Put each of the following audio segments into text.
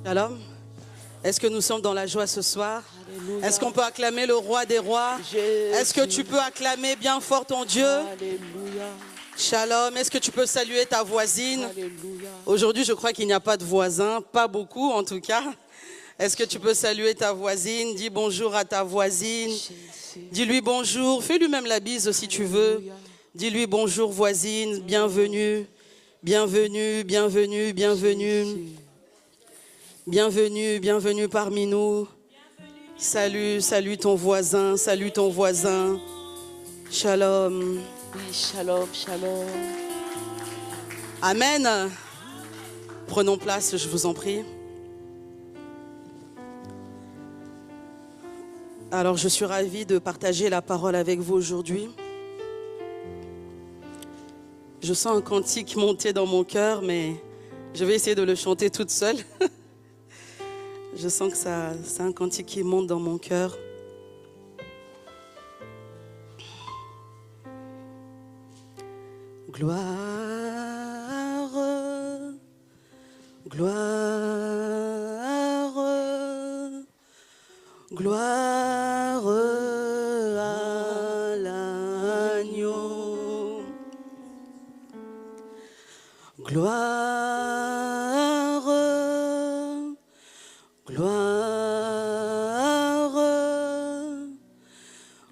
Shalom. Est-ce que nous sommes dans la joie ce soir? Alléluia. Est-ce qu'on peut acclamer le roi des rois? Jésus. Est-ce que tu peux acclamer bien fort ton Dieu? Alléluia. Shalom. Est-ce que tu peux saluer ta voisine? Alléluia. Aujourd'hui, je crois qu'il n'y a pas de voisins, pas beaucoup en tout cas. Est-ce que tu peux saluer ta voisine? Dis bonjour à ta voisine. Jésus. Dis-lui bonjour. Fais lui-même la bise si tu veux. Alléluia. Dis-lui bonjour voisine, bienvenue, bienvenue, bienvenue, bienvenue. Jésus. Bienvenue, bienvenue parmi nous. Salut, salut ton voisin, salut ton voisin. Shalom. Oui, shalom, shalom. Amen. Prenons place, je vous en prie. Alors, je suis ravie de partager la parole avec vous aujourd'hui. Je sens un cantique monter dans mon cœur, mais je vais essayer de le chanter toute seule. Je sens que c'est un cantique qui monte dans mon cœur. Gloire, gloire, gloire à l'agneau. Gloire, gloire,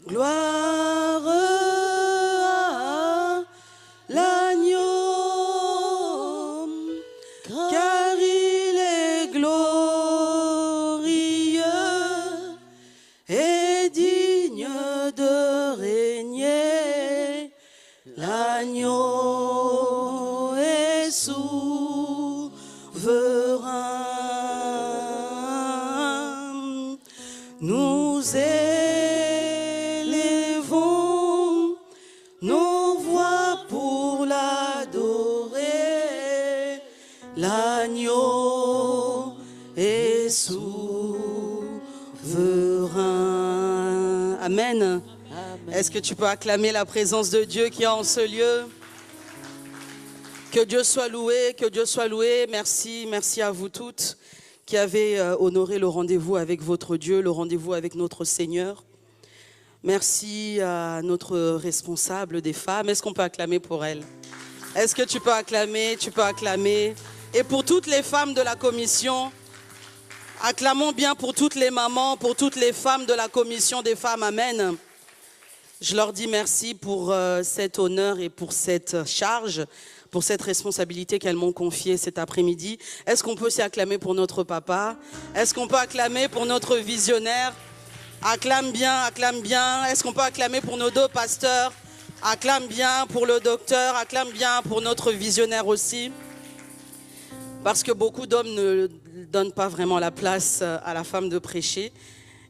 gloire à l'agneau, car il est glorieux et digne de régner. L'agneau est souverain. Nous élevons nos voix pour l'adorer. L'agneau est souverain. Amen. Amen. Est-ce que tu peux acclamer la présence de Dieu qui est en ce lieu? Que Dieu soit loué, que Dieu soit loué. Merci, merci à vous toutes qui avez honoré le rendez-vous avec votre Dieu, le rendez-vous avec notre Seigneur. Merci à notre responsable des femmes. Est-ce qu'on peut acclamer pour elle? Est-ce que tu peux acclamer? Tu peux acclamer. Et pour toutes les femmes de la commission, acclamons bien pour toutes les mamans, pour toutes les femmes de la commission des femmes. Amen. Je leur dis merci pour cet honneur et pour cette charge, pour cette responsabilité qu'elles m'ont confiée cet après-midi. Est-ce qu'on peut aussi acclamer pour notre papa? Est-ce qu'on peut acclamer pour notre visionnaire? Acclame bien, acclame bien. Est-ce qu'on peut acclamer pour nos deux pasteurs? Acclame bien pour le docteur, acclame bien pour notre visionnaire aussi. Parce que beaucoup d'hommes ne donnent pas vraiment la place à la femme de prêcher.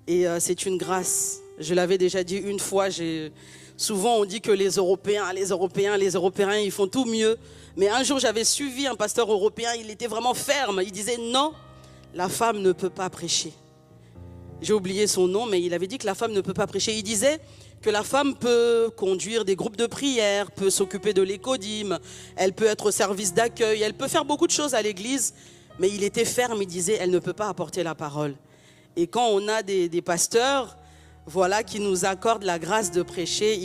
Et c'est une grâce. Je l'avais déjà dit une fois, souvent on dit que les Européens, ils font tout mieux. Mais un jour j'avais suivi un pasteur européen, il était vraiment ferme. Il disait non, la femme ne peut pas prêcher. J'ai oublié son nom, mais il avait dit que la femme ne peut pas prêcher. Il disait que la femme peut conduire des groupes de prière, peut s'occuper de l'écodyme, elle peut être au service d'accueil, elle peut faire beaucoup de choses à l'église. Mais il était ferme, il disait elle ne peut pas apporter la parole. Et quand on a des pasteurs, voilà, qui nous accordent la grâce de prêcher,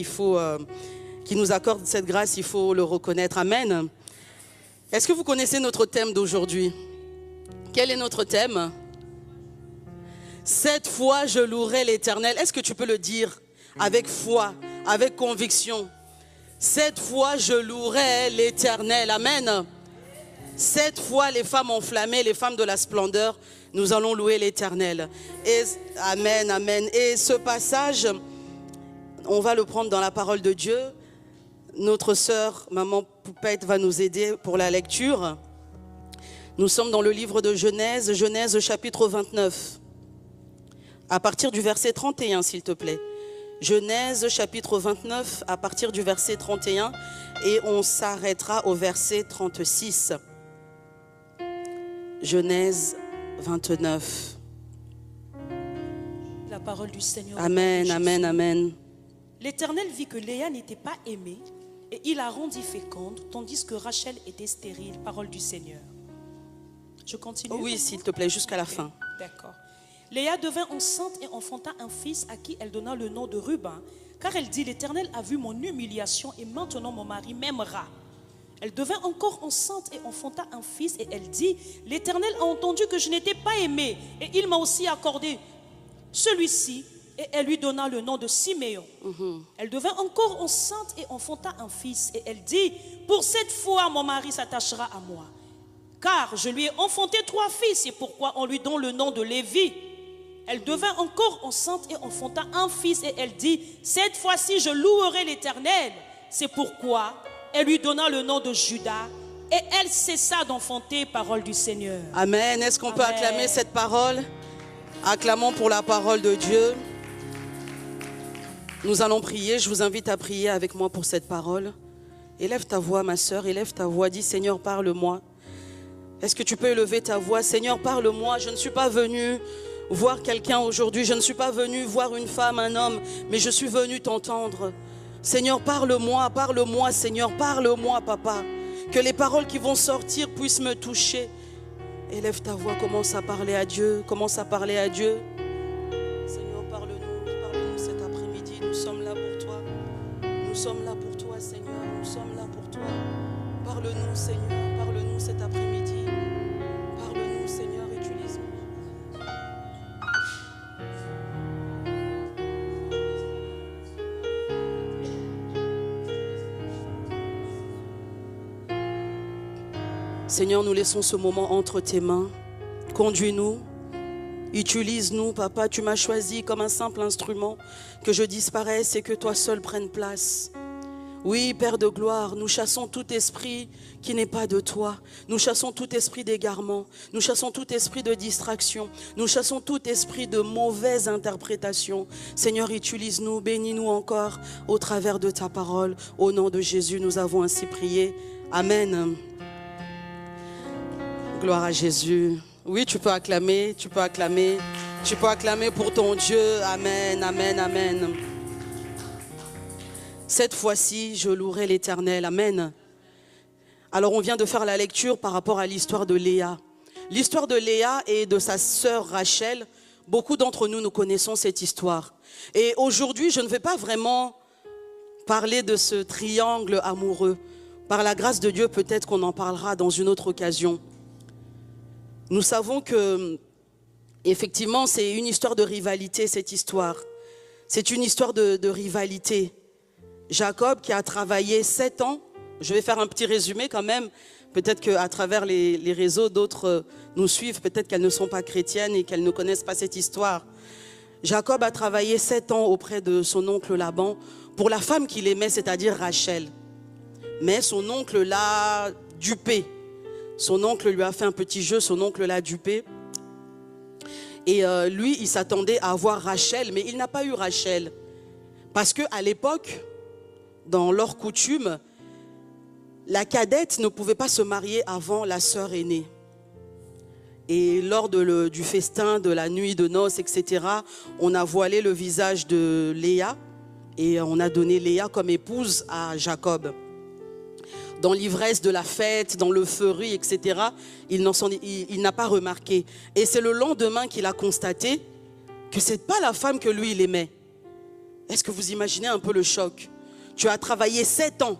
qui nous accordent cette grâce, il faut le reconnaître. Amen. Est-ce que vous connaissez notre thème d'aujourd'hui? Quel est notre thème? Cette fois, je louerai l'Éternel. Est-ce que tu peux le dire avec foi, avec conviction? Cette fois, je louerai l'Éternel. Amen. Cette fois, les femmes enflammées, les femmes de la splendeur, nous allons louer l'Éternel. Amen, amen. Et ce passage, on va le prendre dans la parole de Dieu. Notre sœur, maman Poupette, va nous aider pour la lecture. Nous sommes dans le livre de Genèse, Genèse chapitre 29. À partir du verset 31, s'il te plaît. Genèse chapitre 29, à partir du verset 31. Et on s'arrêtera au verset 36. Genèse 29. La parole du Seigneur. Amen, amen, amen. L'Éternel vit que Léa n'était pas aimée et il la rendit féconde, tandis que Rachel était stérile. Parole du Seigneur. Je continue. Oui, s'il te plaît, jusqu'à la fin. D'accord. Léa devint enceinte et enfanta un fils à qui elle donna le nom de Ruben, car elle dit, l'Éternel a vu mon humiliation et maintenant mon mari m'aimera. Elle devint encore enceinte et enfanta un fils et elle dit, l'Éternel a entendu que je n'étais pas aimée et il m'a aussi accordé celui-ci et elle lui donna le nom de Siméon. Elle devint encore enceinte et enfanta un fils et elle dit, pour cette fois mon mari s'attachera à moi, car je lui ai enfanté 3 fils et pourquoi on lui donne le nom de Lévi. Elle devint encore enceinte et enfanta un fils et elle dit, cette fois-ci je louerai l'Éternel. C'est pourquoi elle lui donna le nom de Judas et elle cessa d'enfanter, parole du Seigneur. Amen. Est-ce qu'on peut Amen. acclamer cette parole? Acclamons pour la parole de Dieu. Nous allons prier. Je vous invite à prier avec moi pour cette parole. Élève ta voix, ma sœur, élève ta voix. Dis, Seigneur, parle-moi. Est-ce que tu peux élever ta voix? Seigneur, parle-moi. Je ne suis pas venu voir quelqu'un aujourd'hui. Je ne suis pas venu voir une femme, un homme, mais je suis venu t'entendre. Seigneur, parle-moi, parle-moi, Seigneur, parle-moi, Papa. Que les paroles qui vont sortir puissent me toucher. Élève ta voix, commence à parler à Dieu, commence à parler à Dieu. Seigneur, parle-nous cet après-midi. Nous sommes là pour toi. Nous sommes là pour toi, Seigneur. Nous sommes là pour toi. Parle-nous, Seigneur. Parle-nous cet après-midi. Parle-nous, Seigneur. Utilise-nous. Seigneur, nous laissons ce moment entre tes mains. Conduis-nous, utilise-nous, Papa. Tu m'as choisi comme un simple instrument, que je disparaisse et que toi seul prennes place. Oui, Père de gloire, nous chassons tout esprit qui n'est pas de toi. Nous chassons tout esprit d'égarement. Nous chassons tout esprit de distraction. Nous chassons tout esprit de mauvaise interprétation. Seigneur, utilise-nous, bénis-nous encore au travers de ta parole. Au nom de Jésus, nous avons ainsi prié. Amen. Gloire à Jésus. Oui, tu peux acclamer, tu peux acclamer. Tu peux acclamer pour ton Dieu. Amen, amen, amen. Cette fois-ci, je louerai l'Éternel. Amen. Alors, on vient de faire la lecture par rapport à l'histoire de Léa. L'histoire de Léa et de sa sœur Rachel, beaucoup d'entre nous, nous connaissons cette histoire. Et aujourd'hui, je ne vais pas vraiment parler de ce triangle amoureux. Par la grâce de Dieu, peut-être qu'on en parlera dans une autre occasion. Nous savons que, effectivement, c'est une histoire de rivalité, cette histoire. C'est une histoire de rivalité. Jacob qui a travaillé 7 ans, je vais faire un petit résumé quand même, peut-être qu'à travers les réseaux, d'autres nous suivent, peut-être qu'elles ne sont pas chrétiennes et qu'elles ne connaissent pas cette histoire. Jacob a travaillé 7 ans auprès de son oncle Laban pour la femme qu'il aimait, c'est-à-dire Rachel. Mais son oncle l'a dupé. Son oncle lui a fait un petit jeu, son oncle l'a dupé. Et lui, il s'attendait à avoir Rachel, mais il n'a pas eu Rachel. Parce qu'à l'époque, dans leur coutume, la cadette ne pouvait pas se marier avant la sœur aînée. Et lors du festin, de la nuit de noces, etc., on a voilé le visage de Léa et on a donné Léa comme épouse à Jacob. Dans l'ivresse de la fête, dans l'euphorie, etc., il n'a pas remarqué. Et c'est le lendemain qu'il a constaté que ce n'est pas la femme que lui, il aimait. Est-ce que vous imaginez un peu le choc? Tu as travaillé 7 ans.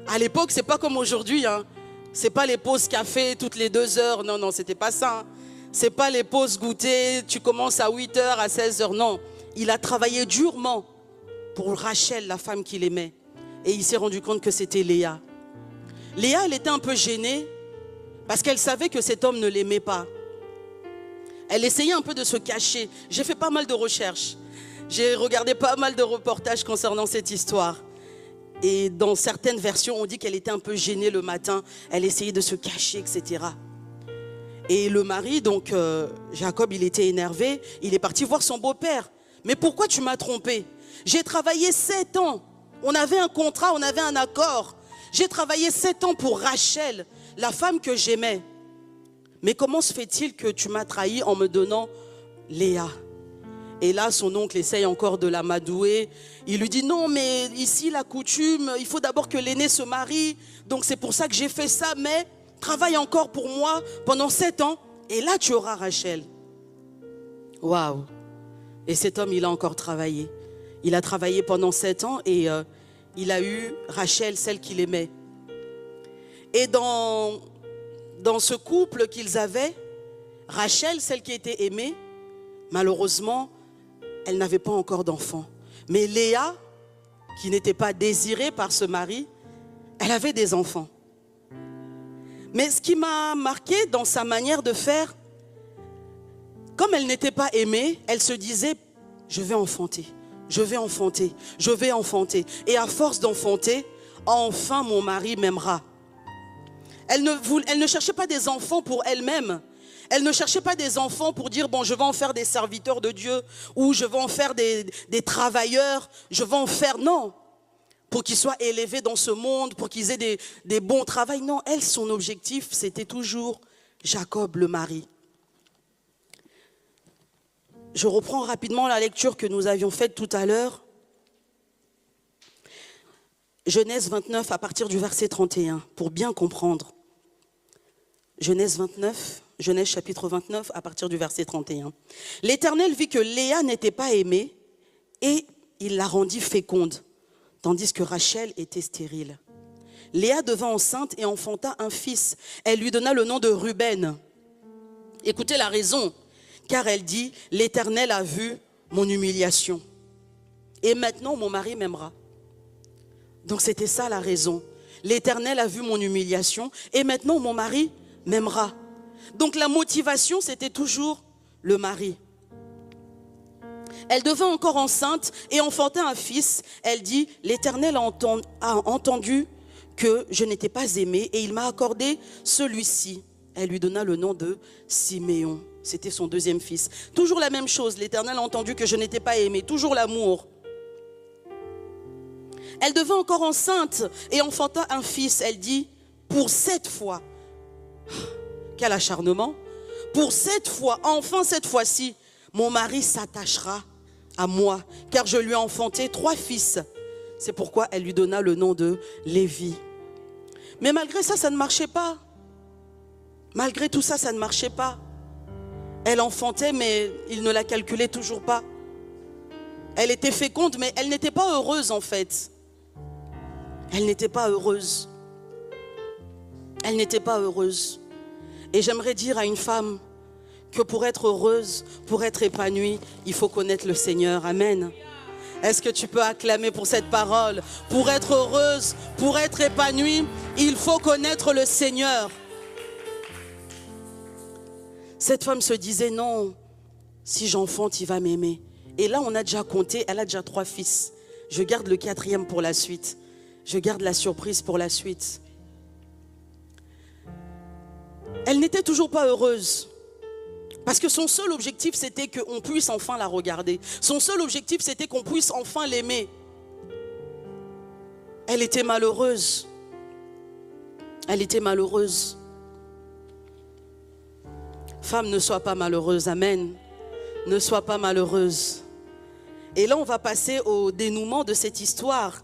À l'époque, ce n'est pas comme aujourd'hui. Hein. Ce n'est pas les pauses café toutes les 2 heures. Non, non, ce n'était pas ça. Hein. Ce n'est pas les pauses goûter. Tu commences à 8 heures, à 16 heures. Non, il a travaillé durement pour Rachel, la femme qu'il aimait. Et il s'est rendu compte que c'était Léa. Léa, elle était un peu gênée parce qu'elle savait que cet homme ne l'aimait pas. Elle essayait un peu de se cacher. J'ai fait pas mal de recherches. J'ai regardé pas mal de reportages concernant cette histoire. Et dans certaines versions, on dit qu'elle était un peu gênée le matin. Elle essayait de se cacher, etc. Et le mari, donc Jacob, il était énervé. Il est parti voir son beau-père. Mais pourquoi tu m'as trompé? J'ai travaillé 7 ans. On avait un contrat, on avait un accord. J'ai travaillé 7 ans pour Rachel, la femme que j'aimais. Mais comment se fait-il que tu m'as trahi en me donnant Léa? Et là, son oncle essaye encore de l'amadouer. Il lui dit, non, mais ici, la coutume, il faut d'abord que l'aîné se marie. Donc c'est pour ça que j'ai fait ça, mais Travaille encore pour moi pendant 7 ans et là tu auras Rachel. Waouh! Et cet homme, il a encore travaillé. Il a travaillé pendant 7 ans et il a eu Rachel, celle qu'il aimait. Et dans ce couple qu'ils avaient, Rachel, celle qui était aimée, malheureusement, elle n'avait pas encore d'enfant. Mais Léa, qui n'était pas désirée par ce mari, elle avait des enfants. Mais ce qui m'a marqué dans sa manière de faire, comme elle n'était pas aimée, elle se disait, je vais enfanter, je vais enfanter, je vais enfanter. Et à force d'enfanter, enfin mon mari m'aimera. Elle ne cherchait pas des enfants pour elle-même. Elle ne cherchait pas des enfants pour dire, bon, je vais en faire des serviteurs de Dieu ou je vais en faire des travailleurs, je vais en faire, non. Pour qu'ils soient élevés dans ce monde, pour qu'ils aient des bons travails. Non, elle, son objectif, c'était toujours Jacob, le mari. Je reprends rapidement la lecture que nous avions faite tout à l'heure. Genèse 29 à partir du verset 31, pour bien comprendre. Genèse chapitre 29 à partir du verset 31. L'Éternel vit que Léa n'était pas aimée et il la rendit féconde, tandis que Rachel était stérile. Léa devint enceinte et enfanta un fils. Elle lui donna le nom de Ruben. Écoutez la raison, car elle dit, l'Éternel a vu mon humiliation. Et maintenant mon mari m'aimera. Donc c'était ça la raison. L'Éternel a vu mon humiliation et maintenant mon mari m'aimera. Donc la motivation, c'était toujours le mari. Elle devint encore enceinte et enfanta un fils. Elle dit, l'Éternel a entendu que je n'étais pas aimée et il m'a accordé celui-ci. Elle lui donna le nom de Siméon. C'était son deuxième fils. Toujours la même chose, l'Éternel a entendu que je n'étais pas aimée. Toujours l'amour. Elle devint encore enceinte et enfanta un fils. Elle dit, pour 7 fois, quel acharnement, pour 7 fois, enfin cette fois-ci, mon mari s'attachera à moi, car je lui ai enfanté 3 fils. C'est pourquoi elle lui donna le nom de Lévi. Mais malgré ça, ça ne marchait pas. Malgré tout ça, ça ne marchait pas. Elle enfantait, mais il ne la calculait toujours pas. Elle était féconde, mais elle n'était pas heureuse en fait. Elle n'était pas heureuse. Elle n'était pas heureuse. Et j'aimerais dire à une femme que pour être heureuse, pour être épanouie, il faut connaître le Seigneur. Amen. Est-ce que tu peux acclamer pour cette parole? Pour être heureuse, pour être épanouie, il faut connaître le Seigneur. Cette femme se disait, non, si j'enfante, il va m'aimer. Et là, on a déjà compté, elle a déjà 3 fils. Je garde le 4e pour la suite. Je garde la surprise pour la suite. Elle n'était toujours pas heureuse. Parce que son seul objectif, c'était qu'on puisse enfin la regarder. Son seul objectif, c'était qu'on puisse enfin l'aimer. Elle était malheureuse. Elle était malheureuse. Femme, ne sois pas malheureuse. Amen. Ne sois pas malheureuse. Et là, on va passer au dénouement de cette histoire.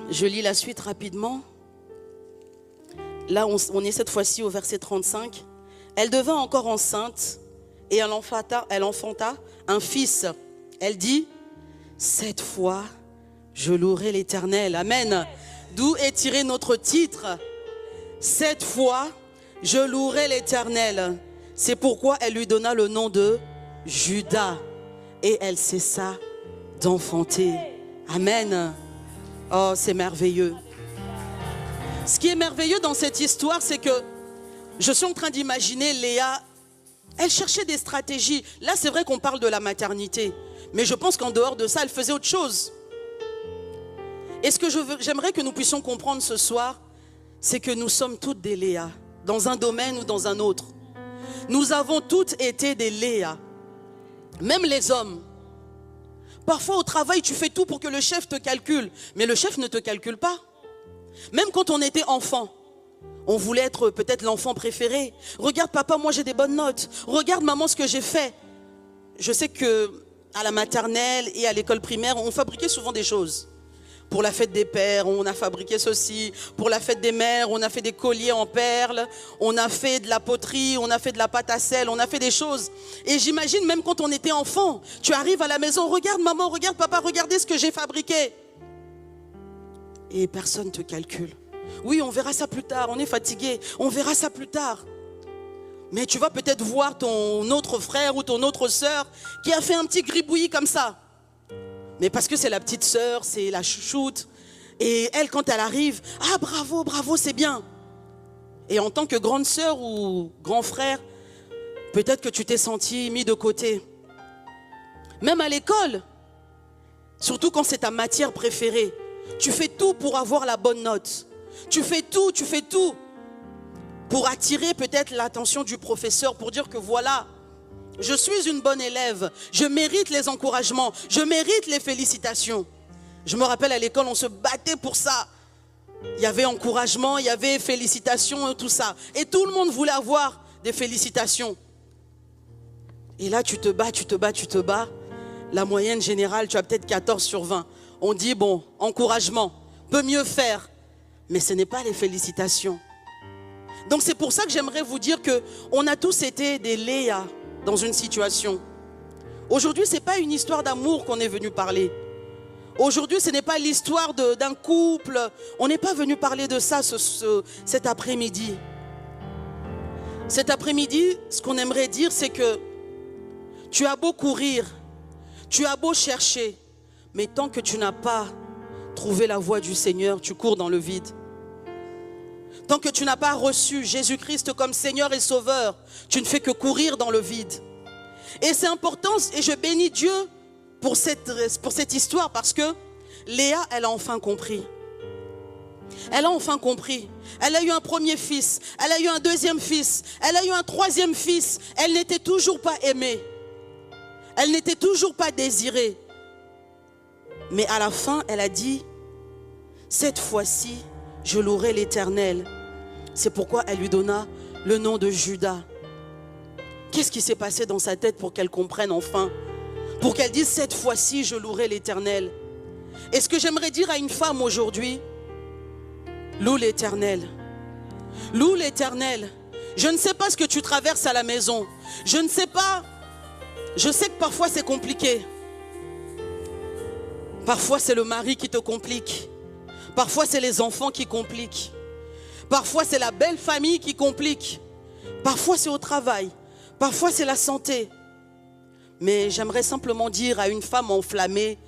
Je lis la suite rapidement. Là, on est cette fois-ci au verset 35. Elle devint encore enceinte et elle enfanta un fils. Elle dit, cette fois, je louerai l'Éternel. Amen. D'où est tiré notre titre. Cette fois, je louerai l'Éternel. C'est pourquoi elle lui donna le nom de Judas. Et elle cessa d'enfanter. Amen. Oh, c'est merveilleux. Ce qui est merveilleux dans cette histoire, c'est que je suis en train d'imaginer Léa. Elle cherchait des stratégies. Là, c'est vrai qu'on parle de la maternité. Mais je pense qu'en dehors de ça, elle faisait autre chose. Et ce que j'aimerais que nous puissions comprendre ce soir, c'est que nous sommes toutes des Léa, dans un domaine ou dans un autre. Nous avons toutes été des Léa. Même les hommes. Parfois au travail, tu fais tout pour que le chef te calcule. Mais le chef ne te calcule pas. Même quand on était enfant, on voulait être peut-être l'enfant préféré. Regarde papa, moi j'ai des bonnes notes. Regarde maman ce que j'ai fait. Je sais que à la maternelle et à l'école primaire, on fabriquait souvent des choses. Pour la fête des pères, on a fabriqué ceci. Pour la fête des mères, on a fait des colliers en perles. On a fait de la poterie, on a fait de la pâte à sel, on a fait des choses. Et j'imagine même quand on était enfant, tu arrives à la maison, regarde maman, regarde papa, regardez ce que j'ai fabriqué. Et personne ne te calcule. Oui, on verra ça plus tard, on est fatigué, on verra ça plus tard. Mais tu vas peut-être voir ton autre frère ou ton autre sœur qui a fait un petit gribouillis comme ça. Mais parce que c'est la petite sœur, c'est la chouchoute. Et elle, quand elle arrive, ah bravo, bravo, c'est bien. Et en tant que grande sœur ou grand frère, peut-être que tu t'es senti mis de côté. Même à l'école, surtout quand c'est ta matière préférée, tu fais tout pour avoir la bonne note. Tu fais tout pour attirer peut-être l'attention du professeur, pour dire que voilà, je suis une bonne élève, je mérite les encouragements, je mérite les félicitations. Je me rappelle à l'école, on se battait pour ça. Il y avait encouragement, il y avait félicitations, tout ça. Et tout le monde voulait avoir des félicitations. Et là, tu te bats. La moyenne générale, tu as peut-être 14 sur 20. On dit, bon, encouragement, peut mieux faire. Mais ce n'est pas les félicitations. Donc c'est pour ça que j'aimerais vous dire qu'on a tous été des Léa dans une situation. Aujourd'hui, ce n'est pas une histoire d'amour qu'on est venu parler. Aujourd'hui, ce n'est pas l'histoire d'un couple. On n'est pas venu parler de ça cet après-midi. Cet après-midi, ce qu'on aimerait dire, c'est que tu as beau courir, tu as beau chercher, mais tant que tu n'as pas trouvé la voie du Seigneur, tu cours dans le vide. Tant que tu n'as pas reçu Jésus-Christ comme Seigneur et Sauveur, tu ne fais que courir dans le vide. Et c'est important, et je bénis Dieu pour cette histoire, parce que Léa, elle a enfin compris. Elle a enfin compris. Elle a eu un premier fils, elle a eu un deuxième fils, elle a eu un troisième fils. Elle n'était toujours pas aimée. Elle n'était toujours pas désirée. Mais à la fin, elle a dit, cette fois-ci, je louerai l'Éternel. C'est pourquoi elle lui donna le nom de Judas. Qu'est-ce qui s'est passé dans sa tête pour qu'elle comprenne enfin? Pour qu'elle dise, cette fois-ci, je louerai l'Éternel. Et ce que j'aimerais dire à une femme aujourd'hui, loue l'Éternel. Loue l'Éternel. Je ne sais pas ce que tu traverses à la maison. Je ne sais pas. Je sais que parfois c'est compliqué. Parfois c'est le mari qui te complique. Parfois c'est les enfants qui compliquent. Parfois c'est la belle famille qui complique. Parfois c'est au travail. Parfois c'est la santé. Mais j'aimerais simplement dire à une femme enflammée,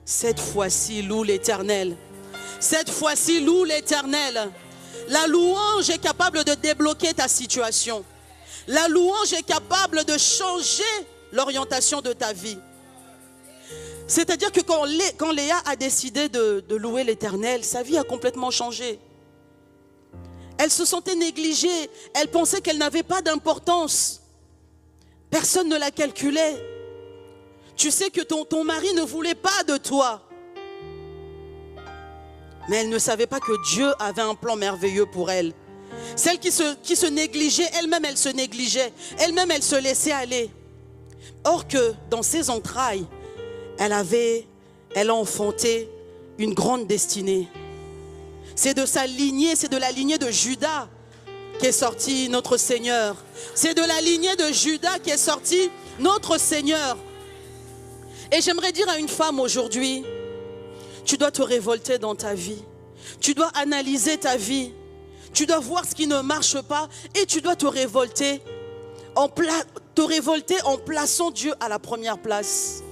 cette fois-ci loue l'Éternel. Cette fois-ci loue l'Éternel. La louange est capable de débloquer ta situation. La louange est capable de changer l'orientation de ta vie. C'est-à-dire que quand Léa a décidé de louer l'Éternel, sa vie a complètement changé. Elle se sentait négligée, elle pensait qu'elle n'avait pas d'importance. Personne ne la calculait. Tu sais que ton mari ne voulait pas de toi. Mais elle ne savait pas que Dieu avait un plan merveilleux pour elle. Celle qui se négligeait, elle-même elle se négligeait. Elle-même elle se laissait aller. Or que dans ses entrailles, elle a enfanté une grande destinée. C'est de sa lignée, c'est de la lignée de Judas qu'est sorti notre Seigneur. C'est de la lignée de Judas qu'est sorti notre Seigneur. Et j'aimerais dire à une femme aujourd'hui, tu dois te révolter dans ta vie. Tu dois analyser ta vie. Tu dois voir ce qui ne marche pas et tu dois te révolter en plaçant Dieu à la première place.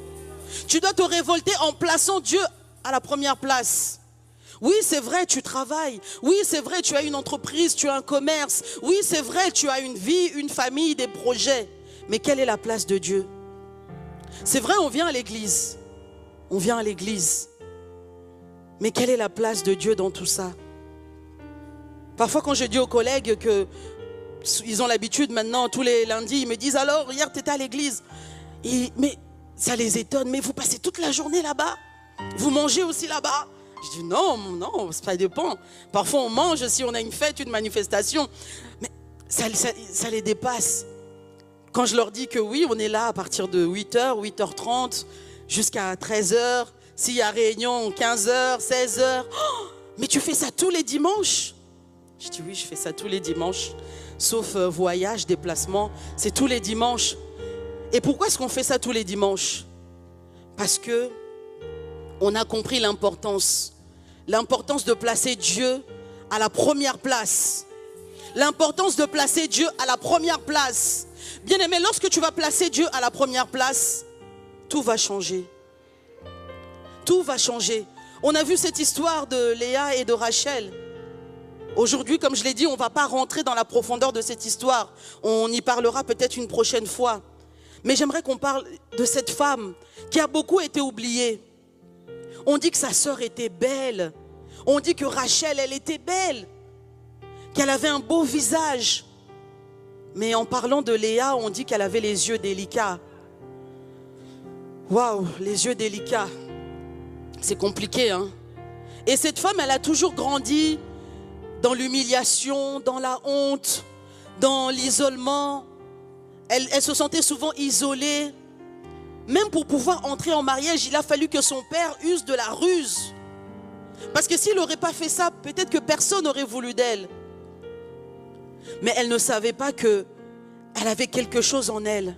Tu dois te révolter en plaçant Dieu à la première place. Oui, c'est vrai, tu travailles. Oui, c'est vrai, tu as une entreprise, tu as un commerce. Oui, c'est vrai, tu as une vie, une famille, des projets. Mais quelle est la place de Dieu? C'est vrai, on vient à l'église. On vient à l'église. Mais quelle est la place de Dieu dans tout ça? Parfois, quand je dis aux collègues qu'ils ont l'habitude maintenant, tous les lundis, ils me disent, alors, hier, tu étais à l'église. Mais ça les étonne, mais vous passez toute la journée là-bas? Vous mangez aussi là-bas? Je dis, non, ça dépend. Parfois, on mange si on a une fête, une manifestation. Mais ça les dépasse. Quand je leur dis que oui, on est là à partir de 8h, 8h30, jusqu'à 13h, S'il y a réunion 15h, 16h, oh, mais tu fais ça tous les dimanches? Je dis oui, je fais ça tous les dimanches. Sauf voyage, déplacement, c'est tous les dimanches. Et pourquoi est-ce qu'on fait ça tous les dimanches? Parce que on a compris l'importance de placer Dieu à la première place. L'importance de placer Dieu à la première place. Bien aimé, lorsque tu vas placer Dieu à la première place, tout va changer. Tout va changer. On a vu cette histoire de Léa et de Rachel. Aujourd'hui, comme je l'ai dit, on ne va pas rentrer dans la profondeur de cette histoire. On y parlera peut-être une prochaine fois. Mais j'aimerais qu'on parle de cette femme qui a beaucoup été oubliée. On dit que sa sœur était belle. On dit que Rachel, elle était belle. Qu'elle avait un beau visage. Mais en parlant de Léa, on dit qu'elle avait les yeux délicats. Waouh, les yeux délicats. C'est compliqué, hein? Et cette femme, elle a toujours grandi dans l'humiliation, dans la honte, dans l'isolement. Elle se sentait souvent isolée. Même pour pouvoir entrer en mariage, il a fallu que son père use de la ruse. Parce que s'il n'aurait pas fait ça, peut-être que personne n'aurait voulu d'elle. Mais elle ne savait pas qu'elle avait quelque chose en elle.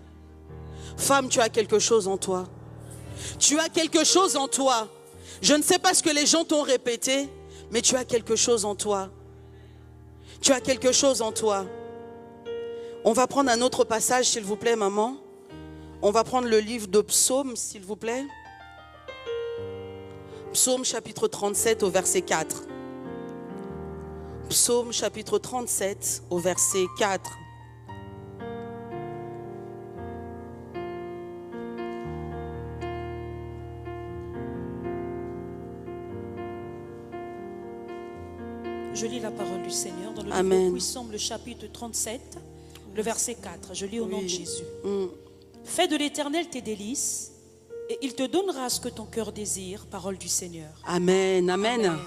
Femme, tu as quelque chose en toi. Tu as quelque chose en toi. Je ne sais pas ce que les gens t'ont répété, mais tu as quelque chose en toi. Tu as quelque chose en toi. On va prendre un autre passage, s'il vous plaît, maman. On va prendre le livre de Psaume, s'il vous plaît. Psaume chapitre 37 au verset 4. Psaume chapitre 37 au verset 4. Je lis la parole du Seigneur dans le Amen. livre Psaume, le chapitre 37, le verset 4. Je lis au nom de Jésus. Mm. Fais de l'Éternel tes délices, et il te donnera ce que ton cœur désire. Parole du Seigneur. Amen, amen. Amen.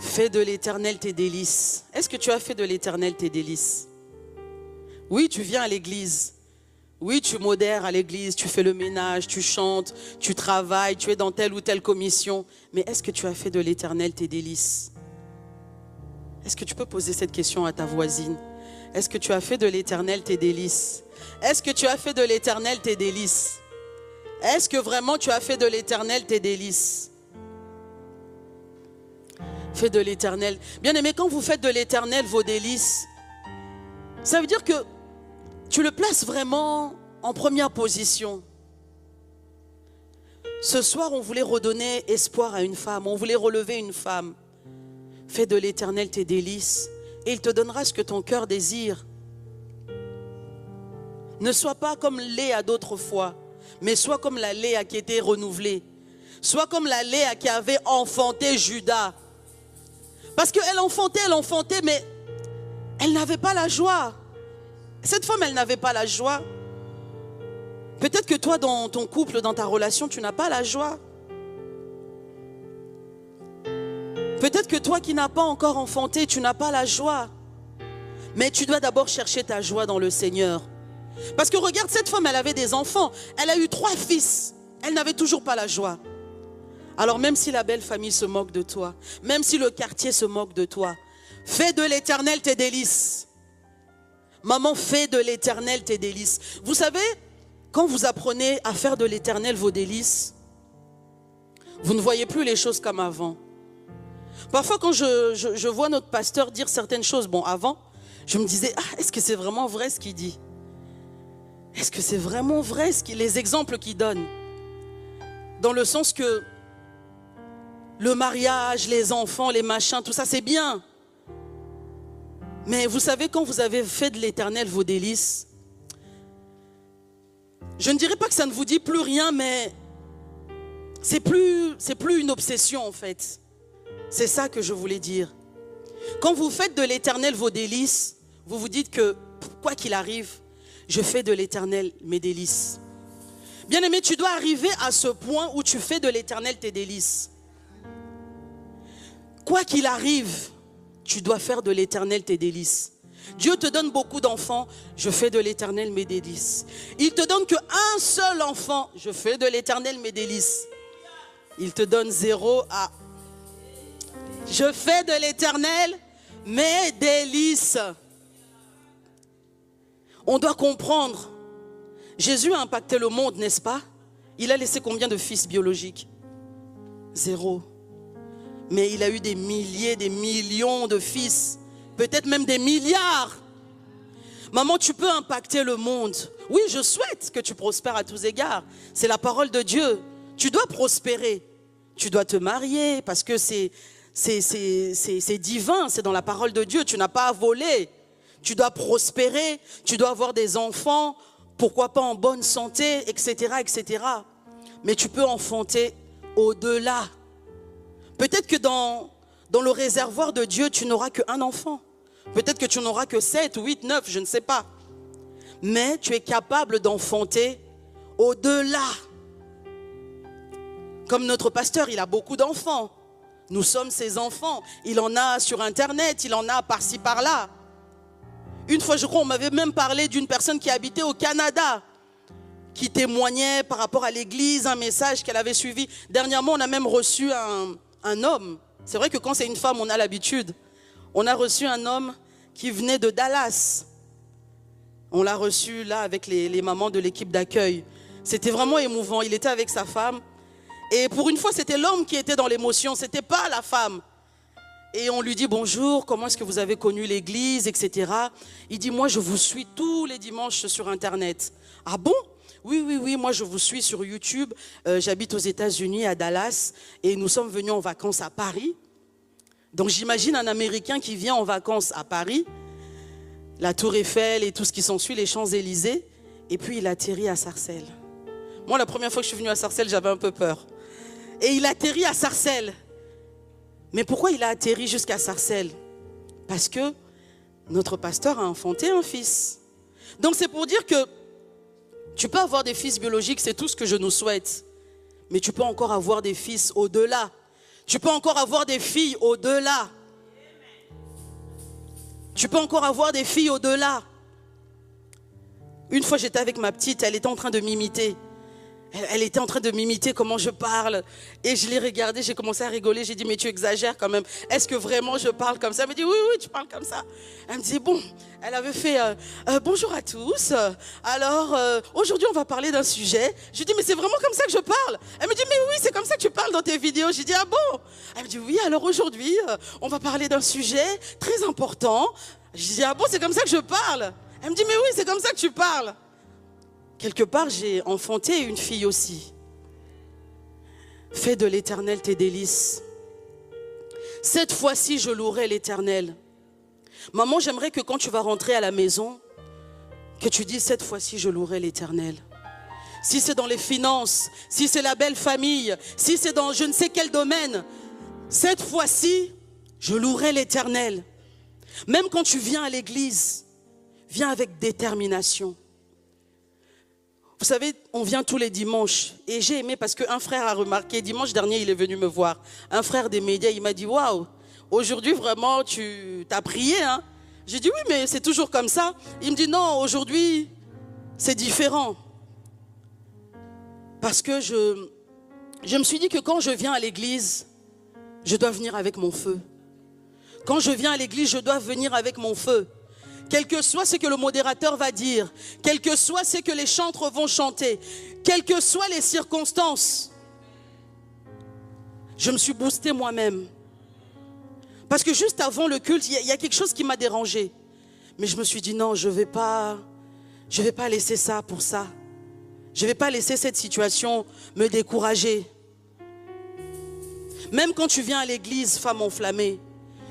Fais de l'Éternel tes délices. Est-ce que tu as fait de l'Éternel tes délices? Oui, tu viens à l'église. Oui, tu modères à l'église, tu fais le ménage, tu chantes, tu travailles, tu es dans telle ou telle commission. Mais est-ce que tu as fait de l'Éternel tes délices? Est-ce que tu peux poser cette question à ta voisine? Est-ce que tu as fait de l'Éternel tes délices? Est-ce que tu as fait de l'Éternel tes délices? Est-ce que vraiment tu as fait de l'Éternel tes délices? Fais de l'Éternel. Bien aimé, quand vous faites de l'Éternel vos délices, ça veut dire que tu le places vraiment en première position. Ce soir, on voulait redonner espoir à une femme, on voulait relever une femme. Fais de l'Éternel tes délices et il te donnera ce que ton cœur désire. Ne sois pas comme Léa d'autrefois, mais sois comme la Léa qui était renouvelée. Sois comme la Léa qui avait enfanté Judas. Parce qu'elle enfantait, mais elle n'avait pas la joie. Cette femme, elle n'avait pas la joie. Peut-être que toi, dans ton couple, dans ta relation, tu n'as pas la joie. Peut-être que toi qui n'as pas encore enfanté, tu n'as pas la joie. Mais tu dois d'abord chercher ta joie dans le Seigneur. Parce que regarde, cette femme, elle avait des enfants. Elle a eu 3 fils. Elle n'avait toujours pas la joie. Alors même si la belle famille se moque de toi, même si le quartier se moque de toi, fais de l'Éternel tes délices. Maman, fais de l'Éternel tes délices. Vous savez, quand vous apprenez à faire de l'Éternel vos délices, vous ne voyez plus les choses comme avant. Parfois, quand je vois notre pasteur dire certaines choses, bon, avant, je me disais, est-ce que c'est vraiment vrai ce qu'il dit? Est-ce que c'est vraiment vrai les exemples qu'il donne? Dans le sens que le mariage, les enfants, les machins, tout ça, c'est bien. Mais vous savez, quand vous avez fait de l'Éternel vos délices, je ne dirais pas que ça ne vous dit plus rien, mais c'est plus une obsession en fait. C'est ça que je voulais dire. Quand vous faites de l'Éternel vos délices, vous vous dites que quoi qu'il arrive, je fais de l'Éternel mes délices. Bien-aimé, tu dois arriver à ce point où tu fais de l'Éternel tes délices. Quoi qu'il arrive, tu dois faire de l'Éternel tes délices. Dieu te donne beaucoup d'enfants, je fais de l'Éternel mes délices. Il te donne qu'un seul enfant, je fais de l'Éternel mes délices. Il te donne 0 à... Je fais de l'Éternel mes délices. On doit comprendre. Jésus a impacté le monde, n'est-ce pas? Il a laissé combien de fils biologiques? 0. Mais il a eu des milliers, des millions de fils. Peut-être même des milliards. Maman, tu peux impacter le monde. Oui, je souhaite que tu prospères à tous égards. C'est la parole de Dieu. Tu dois prospérer. Tu dois te marier parce que c'est divin, c'est dans la parole de Dieu. Tu n'as pas à voler. Tu dois prospérer, tu dois avoir des enfants, pourquoi pas en bonne santé, etc., etc. Mais tu peux enfanter au-delà. Peut-être que dans le réservoir de Dieu, tu n'auras qu'un enfant. Peut-être que tu n'auras que 7, 8, 9, je ne sais pas. Mais tu es capable d'enfanter au-delà. Comme notre pasteur, il a beaucoup d'enfants. Nous sommes ses enfants. Il en a sur Internet, il en a par-ci, par-là. Une fois, je crois, on m'avait même parlé d'une personne qui habitait au Canada, qui témoignait par rapport à l'église, un message qu'elle avait suivi. Dernièrement, on a même reçu un homme. C'est vrai que quand c'est une femme, on a l'habitude. On a reçu un homme qui venait de Dallas. On l'a reçu là avec les mamans de l'équipe d'accueil. C'était vraiment émouvant. Il était avec sa femme. Et pour une fois, c'était l'homme qui était dans l'émotion. Ce n'était pas la femme. Et on lui dit bonjour, comment est-ce que vous avez connu l'église, etc. Il dit, moi je vous suis tous les dimanches sur Internet. Ah bon? Oui, moi je vous suis sur YouTube. J'habite aux États-Unis, à Dallas, et nous sommes venus en vacances à Paris. Donc j'imagine un Américain qui vient en vacances à Paris, la Tour Eiffel et tout ce qui s'ensuit, les Champs-Élysées, et puis il atterrit à Sarcelles. Moi la première fois que je suis venue à Sarcelles, j'avais un peu peur. Et il atterrit à Sarcelles. Mais pourquoi il a atterri jusqu'à Sarcelles? Parce que notre pasteur a enfanté un fils. Donc c'est pour dire que tu peux avoir des fils biologiques, c'est tout ce que je nous souhaite. Mais tu peux encore avoir des fils au-delà. Tu peux encore avoir des filles au-delà. Tu peux encore avoir des filles au-delà. Une fois j'étais avec ma petite, elle était en train de m'imiter. Elle était en train de m'imiter comment je parle. Et je l'ai regardée, j'ai commencé à rigoler. J'ai dit, mais tu exagères quand même. Est-ce que vraiment je parle comme ça? Elle me dit, oui, tu parles comme ça. Elle me dit, bon, elle avait fait, bonjour à tous. Alors, aujourd'hui, on va parler d'un sujet. Je lui dis, mais c'est vraiment comme ça que je parle? Elle me dit, mais oui, c'est comme ça que tu parles dans tes vidéos. J'ai dit, ah bon? Elle me dit, oui, alors aujourd'hui, on va parler d'un sujet très important. Je dis, ah bon, c'est comme ça que je parle? Elle me dit, mais oui, c'est comme ça que tu parles. Quelque part, j'ai enfanté une fille aussi. Fais de l'Éternel tes délices. Cette fois-ci, je louerai l'Éternel. Maman, j'aimerais que quand tu vas rentrer à la maison, que tu dises cette fois-ci, je louerai l'Éternel. Si c'est dans les finances, si c'est la belle famille, si c'est dans je ne sais quel domaine, cette fois-ci, je louerai l'Éternel. Même quand tu viens à l'église, viens avec détermination. Vous savez, on vient tous les dimanches et j'ai aimé parce qu'un frère a remarqué, dimanche dernier, il est venu me voir. Un frère des médias, il m'a dit, waouh, aujourd'hui vraiment, tu as prié, hein? J'ai dit, oui, mais c'est toujours comme ça. Il me dit, non, aujourd'hui, c'est différent. Parce que je me suis dit que quand je viens à l'église, je dois venir avec mon feu. Quand je viens à l'église, je dois venir avec mon feu. Quel que soit ce que le modérateur va dire, quel que soit ce que les chantres vont chanter, quelles que soient les circonstances, je me suis boosté moi-même. Parce que juste avant le culte, il y a quelque chose qui m'a dérangé. Mais je me suis dit non, je vais pas laisser ça pour ça. Je ne vais pas laisser cette situation me décourager. Même quand tu viens à l'église, femme enflammée,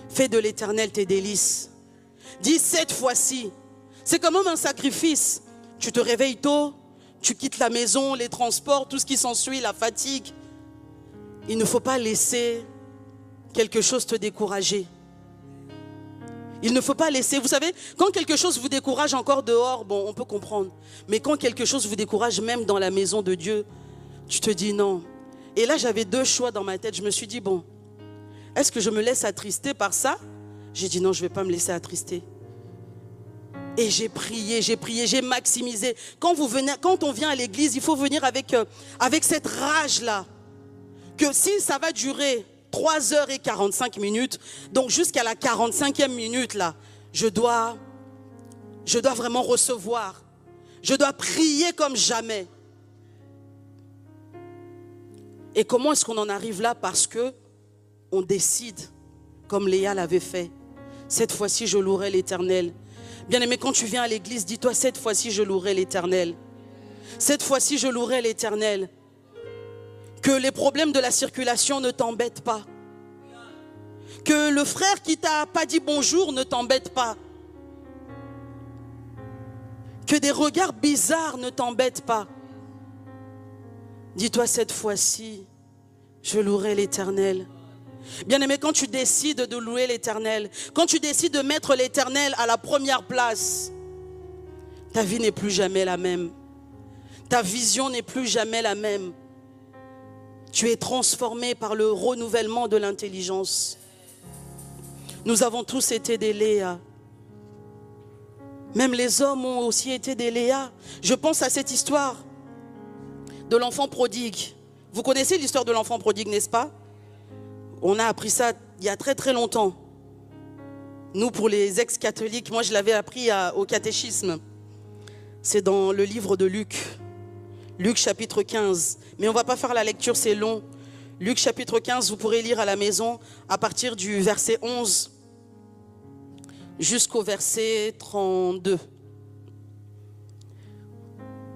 fais de l'Éternel tes délices. Dis cette fois-ci, c'est quand même un sacrifice. Tu te réveilles tôt, tu quittes la maison, les transports, tout ce qui s'ensuit, la fatigue. Il ne faut pas laisser quelque chose te décourager. Il ne faut pas laisser, vous savez, quand quelque chose vous décourage encore dehors, bon, on peut comprendre. Mais quand quelque chose vous décourage même dans la maison de Dieu, tu te dis non. Et là, j'avais deux choix dans ma tête. Je me suis dit, bon, est-ce que je me laisse attrister par ça? J'ai dit non, je ne vais pas me laisser attrister. Et j'ai prié, j'ai maximisé. Quand on vient à l'église, il faut venir avec cette rage-là. que si ça va durer 3h45, donc jusqu'à la 45e minute là, je dois vraiment recevoir. Je dois prier comme jamais. Et comment est-ce qu'on en arrive là? Parce que on décide, comme Léa l'avait fait. Cette fois-ci, je louerai l'Éternel. Bien-aimé, quand tu viens à l'église, dis-toi, cette fois-ci, je louerai l'Éternel. Cette fois-ci, je louerai l'Éternel. Que les problèmes de la circulation ne t'embêtent pas. Que le frère qui t'a pas dit bonjour ne t'embête pas. Que des regards bizarres ne t'embêtent pas. Dis-toi, cette fois-ci, je louerai l'Éternel. Bien-aimé, quand tu décides de louer l'Éternel, quand tu décides de mettre l'Éternel à la première place, ta vie n'est plus jamais la même. Ta vision n'est plus jamais la même. Tu es transformé par le renouvellement de l'intelligence. Nous avons tous été des Léa. Même les hommes ont aussi été des Léa. Je pense à cette histoire de l'enfant prodigue. Vous connaissez l'histoire de l'enfant prodigue, n'est-ce pas? On a appris ça il y a très très longtemps. Nous, pour les ex-catholiques, moi je l'avais appris au catéchisme. C'est dans le livre de Luc. Luc chapitre 15. Mais on ne va pas faire la lecture, c'est long. Luc chapitre 15, vous pourrez lire à la maison à partir du verset 11 jusqu'au verset 32.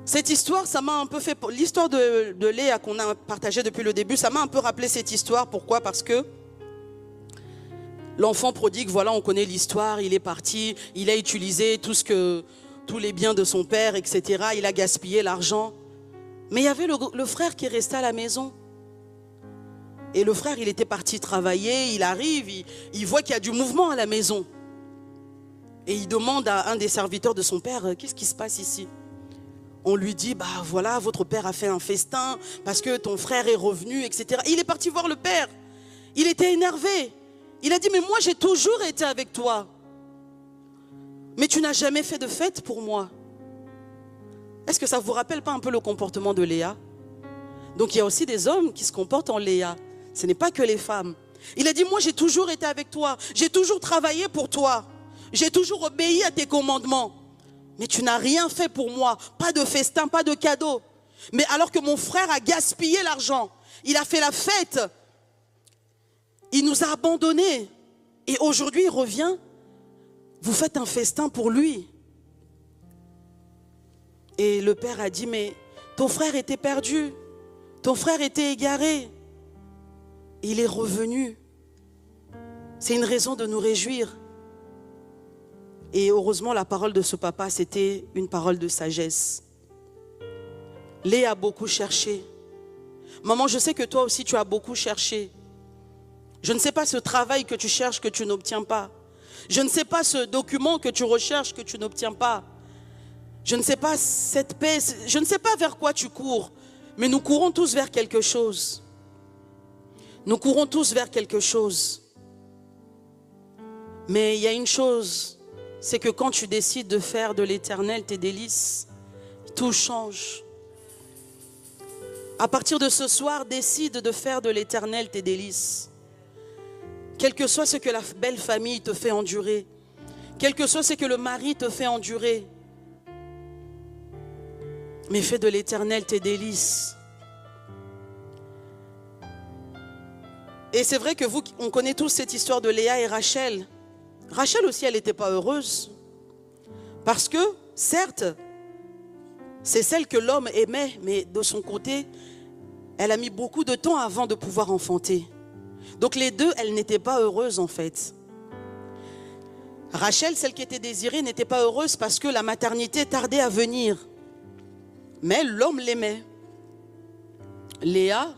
Cette histoire, ça m'a un peu fait... L'histoire de Léa qu'on a partagée depuis le début, ça m'a un peu rappelé cette histoire. Pourquoi? Parce que l'enfant prodigue, voilà, on connaît l'histoire. Il est parti, il a utilisé tous les biens de son père, etc. Il a gaspillé l'argent. Mais il y avait le frère qui restait à la maison. Et le frère, il était parti travailler. Il arrive, il voit qu'il y a du mouvement à la maison. Et il demande à un des serviteurs de son père, qu'est-ce qui se passe ici? On lui dit, bah voilà, votre père a fait un festin parce que ton frère est revenu, etc. Et il est parti voir le père. Il était énervé. Il a dit, mais moi j'ai toujours été avec toi. Mais tu n'as jamais fait de fête pour moi. Est-ce que ça ne vous rappelle pas un peu le comportement de Léa? Donc il y a aussi des hommes qui se comportent en Léa. Ce n'est pas que les femmes. Il a dit, moi j'ai toujours été avec toi. J'ai toujours travaillé pour toi. J'ai toujours obéi à tes commandements. Mais tu n'as rien fait pour moi. Pas de festin, pas de cadeau. Mais alors que mon frère a gaspillé l'argent. Il a fait la fête. Il nous a abandonnés. Et aujourd'hui, il revient. Vous faites un festin pour lui. Et le père a dit, mais ton frère était perdu. Ton frère était égaré. Il est revenu. C'est une raison de nous réjouir. Et heureusement, la parole de ce papa, c'était une parole de sagesse. Léa a beaucoup cherché. Maman, je sais que toi aussi, tu as beaucoup cherché. Je ne sais pas ce travail que tu cherches, que tu n'obtiens pas. Je ne sais pas ce document que tu recherches, que tu n'obtiens pas. Je ne sais pas cette paix, je ne sais pas vers quoi tu cours. Mais nous courons tous vers quelque chose. Nous courons tous vers quelque chose. Mais il y a une chose... c'est que quand tu décides de faire de l'Éternel tes délices, tout change. À partir de ce soir, décide de faire de l'Éternel tes délices. Quel que soit ce que la belle famille te fait endurer, quel que soit ce que le mari te fait endurer, mais fais de l'Éternel tes délices. Et c'est vrai que on connaît tous cette histoire de Léa et Rachel. Rachel aussi, elle n'était pas heureuse. Parce que, certes, c'est celle que l'homme aimait, mais de son côté, elle a mis beaucoup de temps avant de pouvoir enfanter. Donc les deux, elles n'étaient pas heureuses en fait. Rachel, celle qui était désirée, n'était pas heureuse parce que la maternité tardait à venir. Mais l'homme l'aimait. Léa,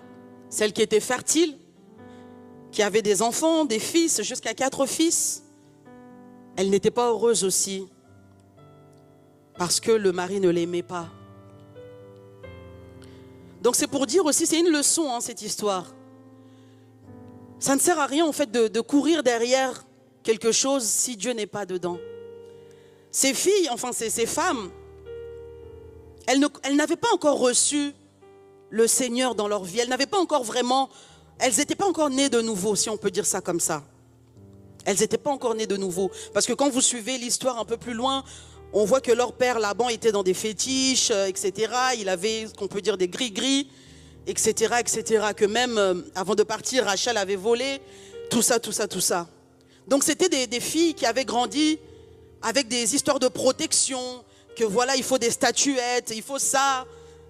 celle qui était fertile, qui avait des enfants, des fils, jusqu'à 4 fils, elle n'était pas heureuse aussi parce que le mari ne l'aimait pas. Donc c'est pour dire aussi, c'est une leçon cette histoire. Ça ne sert à rien en fait de courir derrière quelque chose si Dieu n'est pas dedans. Ces filles, enfin ces femmes, elles n'avaient pas encore reçu le Seigneur dans leur vie. Elles n'avaient pas encore vraiment elles n'étaient pas encore nées de nouveau, si on peut dire ça comme ça. Elles n'étaient pas encore nées de nouveau. Parce que quand vous suivez l'histoire un peu plus loin, on voit que leur père Laban était dans des fétiches, etc. Il avait, ce qu'on peut dire, des gris-gris, etc., etc. Que même avant de partir, Rachel avait volé. Tout ça, tout ça, tout ça. Donc c'était des filles qui avaient grandi avec des histoires de protection, que voilà, il faut des statuettes, il faut ça,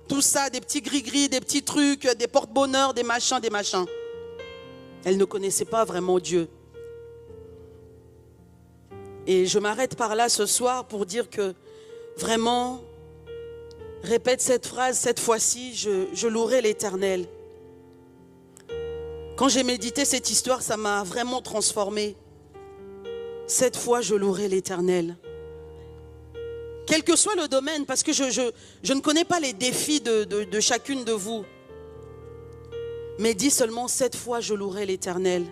tout ça, des petits gris-gris, des petits trucs, des porte-bonheur, des machins, des machins. Elles ne connaissaient pas vraiment Dieu. Et je m'arrête par là ce soir pour dire que vraiment, répète cette phrase, cette fois-ci, je louerai l'Éternel. Quand j'ai médité cette histoire, ça m'a vraiment transformée. Cette fois, je louerai l'Éternel. Quel que soit le domaine, parce que je ne connais pas les défis de chacune de vous. Mais dis seulement, cette fois, je louerai l'Éternel.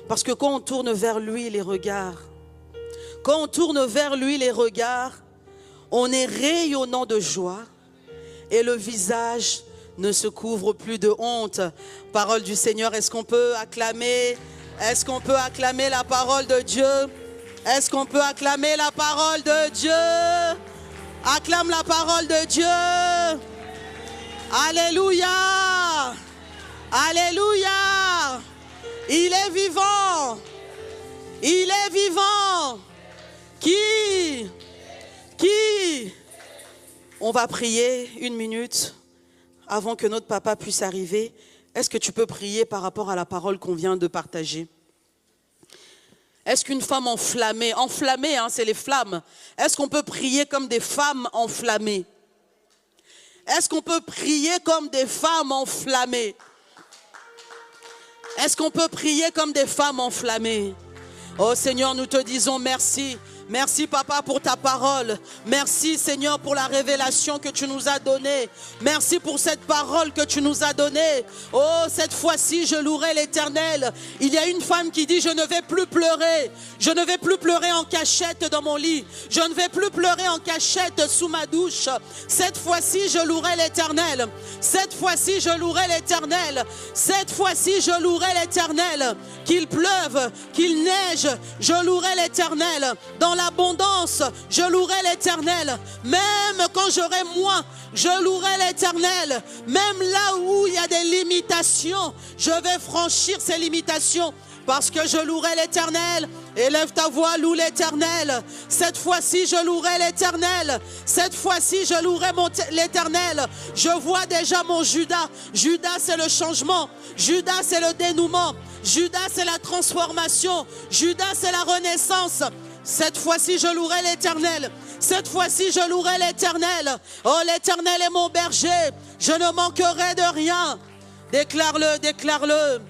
Parce que quand on tourne vers lui les regards, quand on tourne vers lui les regards, on est rayonnant de joie et le visage ne se couvre plus de honte. Parole du Seigneur, est-ce qu'on peut acclamer? Est-ce qu'on peut acclamer la parole de Dieu? Est-ce qu'on peut acclamer la parole de Dieu? Acclame la parole de Dieu. Alléluia. Alléluia. Il est vivant. Il est vivant. Qui? On va prier 1 minute avant que notre papa puisse arriver. Est-ce que tu peux prier par rapport à la parole qu'on vient de partager? Est-ce qu'une femme enflammée, hein, c'est les flammes. Est-ce qu'on peut prier comme des femmes enflammées? Est-ce qu'on peut prier comme des femmes enflammées? Est-ce qu'on peut prier comme des femmes enflammées? Oh Seigneur, nous te disons merci. Merci Papa pour ta parole. Merci Seigneur pour la révélation que tu nous as donnée. Merci pour cette parole que tu nous as donnée. Oh, cette fois-ci, je louerai l'Éternel. Il y a une femme qui dit, je ne vais plus pleurer. Je ne vais plus pleurer en cachette dans mon lit. Je ne vais plus pleurer en cachette sous ma douche. Cette fois-ci, je louerai l'Éternel. Cette fois-ci, je louerai l'Éternel. Cette fois-ci, je louerai l'Éternel. Qu'il pleuve, qu'il neige, je louerai l'Éternel. Dans l'abondance, je louerai l'Éternel. Même quand j'aurai moins, je louerai l'Éternel. Même là où il y a des limitations, je vais franchir ces limitations. Parce que je louerai l'Éternel. Élève ta voix, loue l'Éternel. Cette fois-ci, je louerai l'Éternel. Cette fois-ci, je louerai l'Éternel. Je vois déjà mon Judas. Judas, c'est le changement. Judas, c'est le dénouement. Judas, c'est la transformation. Judas, c'est la renaissance. Cette fois-ci, je louerai l'Éternel. Cette fois-ci, je louerai l'Éternel. Oh, l'Éternel est mon berger. Je ne manquerai de rien. Déclare-le, déclare-le.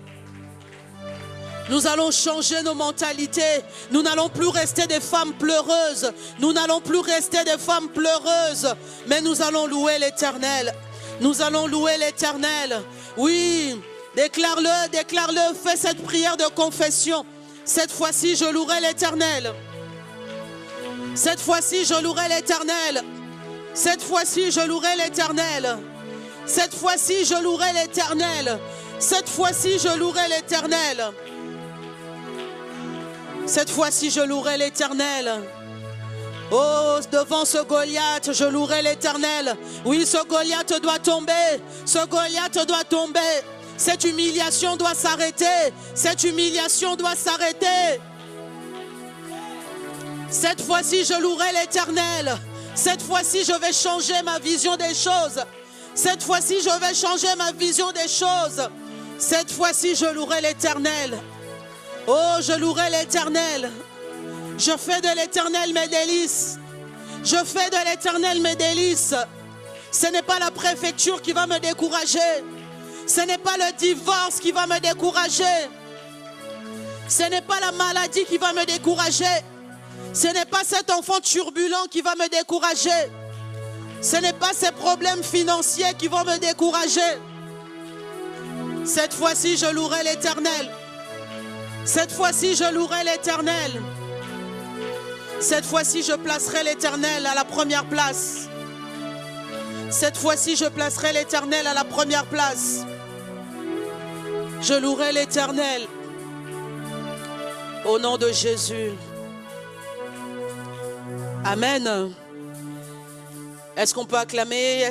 Nous allons changer nos mentalités. Nous n'allons plus rester des femmes pleureuses. Nous n'allons plus rester des femmes pleureuses. Mais nous allons louer l'Éternel. Nous allons louer l'Éternel. Oui, déclare-le, déclare-le. Fais cette prière de confession. Cette fois-ci, je louerai l'Éternel. Cette fois-ci, je louerai l'Éternel. Cette fois-ci, je louerai l'Éternel. Cette fois-ci, je louerai l'Éternel. Cette fois-ci, je louerai l'Éternel. Cette fois-ci, je louerai l'Éternel. Oh, devant ce Goliath, je louerai l'Éternel. Oui, ce Goliath doit tomber. Ce Goliath doit tomber. Cette humiliation doit s'arrêter. Cette humiliation doit s'arrêter. Cette fois-ci, je louerai l'Éternel. Cette fois-ci, je vais changer ma vision des choses. Cette fois-ci, je vais changer ma vision des choses. Cette fois-ci, je louerai l'Éternel. Oh, je louerai l'Éternel. Je fais de l'Éternel mes délices. Je fais de l'Éternel mes délices. Ce n'est pas la préfecture qui va me décourager. Ce n'est pas le divorce qui va me décourager. Ce n'est pas la maladie qui va me décourager. Ce n'est pas cet enfant turbulent qui va me décourager. Ce n'est pas ces problèmes financiers qui vont me décourager. Cette fois-ci, je louerai l'Éternel. Cette fois-ci, je louerai l'Éternel. Cette fois-ci, je placerai l'Éternel à la première place. Cette fois-ci, je placerai l'Éternel à la première place. Je louerai l'Éternel. Au nom de Jésus. Amen. Est-ce qu'on peut acclamer?